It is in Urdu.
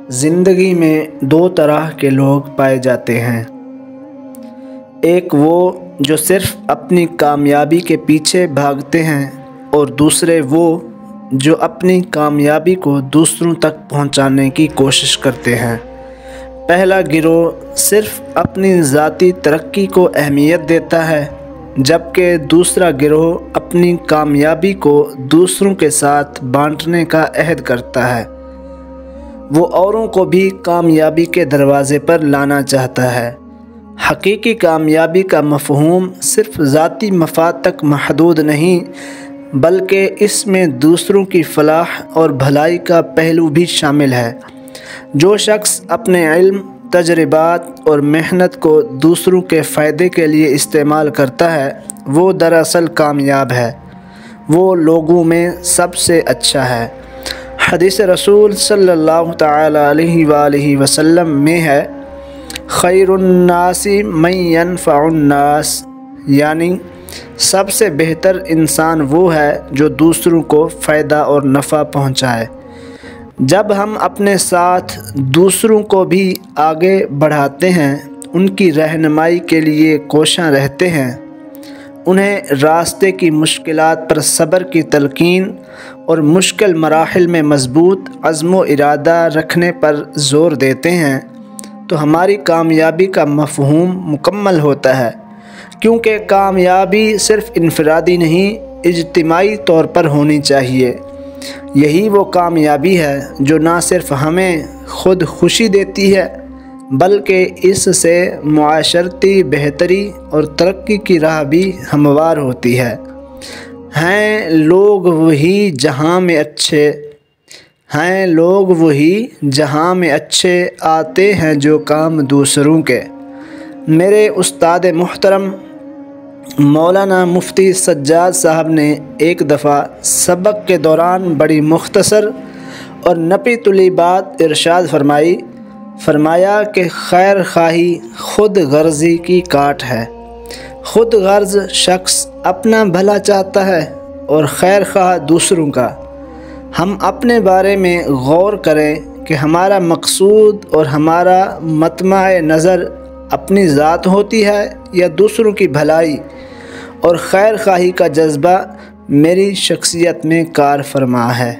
زندگی میں دو طرح کے لوگ پائے جاتے ہیں۔ ایک وہ جو صرف اپنی کامیابی کے پیچھے بھاگتے ہیں، اور دوسرے وہ جو اپنی کامیابی کو دوسروں تک پہنچانے کی کوشش کرتے ہیں۔ پہلا گروہ صرف اپنی ذاتی ترقی کو اہمیت دیتا ہے، جبکہ دوسرا گروہ اپنی کامیابی کو دوسروں کے ساتھ بانٹنے کا عہد کرتا ہے۔ وہ اوروں کو بھی کامیابی کے دروازے پر لانا چاہتا ہے۔ حقیقی کامیابی کا مفہوم صرف ذاتی مفاد تک محدود نہیں، بلکہ اس میں دوسروں کی فلاح اور بھلائی کا پہلو بھی شامل ہے۔ جو شخص اپنے علم، تجربات اور محنت کو دوسروں کے فائدے کے لیے استعمال کرتا ہے، وہ دراصل کامیاب ہے۔ وہ لوگوں میں سب سے اچھا ہے۔ حدیث رسول صلی اللہ تعالی علیہ وآلہ وسلم میں ہے، خیر الناس من ينفع الناس، یعنی سب سے بہتر انسان وہ ہے جو دوسروں کو فائدہ اور نفع پہنچائے۔ جب ہم اپنے ساتھ دوسروں کو بھی آگے بڑھاتے ہیں، ان کی رہنمائی کے لیے کوشاں رہتے ہیں، انہیں راستے کی مشکلات پر صبر کی تلقین اور مشکل مراحل میں مضبوط عزم و ارادہ رکھنے پر زور دیتے ہیں، تو ہماری کامیابی کا مفہوم مکمل ہوتا ہے۔ کیونکہ کامیابی صرف انفرادی نہیں، اجتماعی طور پر ہونی چاہیے۔ یہی وہ کامیابی ہے جو نہ صرف ہمیں خود خوشی دیتی ہے، بلکہ اس سے معاشرتی بہتری اور ترقی کی راہ بھی ہموار ہوتی ہے۔ ہیں لوگ وہی جہاں میں اچھے آتے ہیں جو کام دوسروں کے۔ میرے استاد محترم مولانا مفتی سجاد صاحب نے ایک دفعہ سبق کے دوران بڑی مختصر اور نپی تلی بات ارشاد فرمایا کہ خیر خواہی خود غرضی کی کاٹ ہے۔ خود غرض شخص اپنا بھلا چاہتا ہے اور خیر خواہ دوسروں کا۔ ہم اپنے بارے میں غور کریں کہ ہمارا مقصود اور ہمارا مطمع نظر اپنی ذات ہوتی ہے یا دوسروں کی بھلائی اور خیر خواہی کا جذبہ میری شخصیت میں کار فرما ہے۔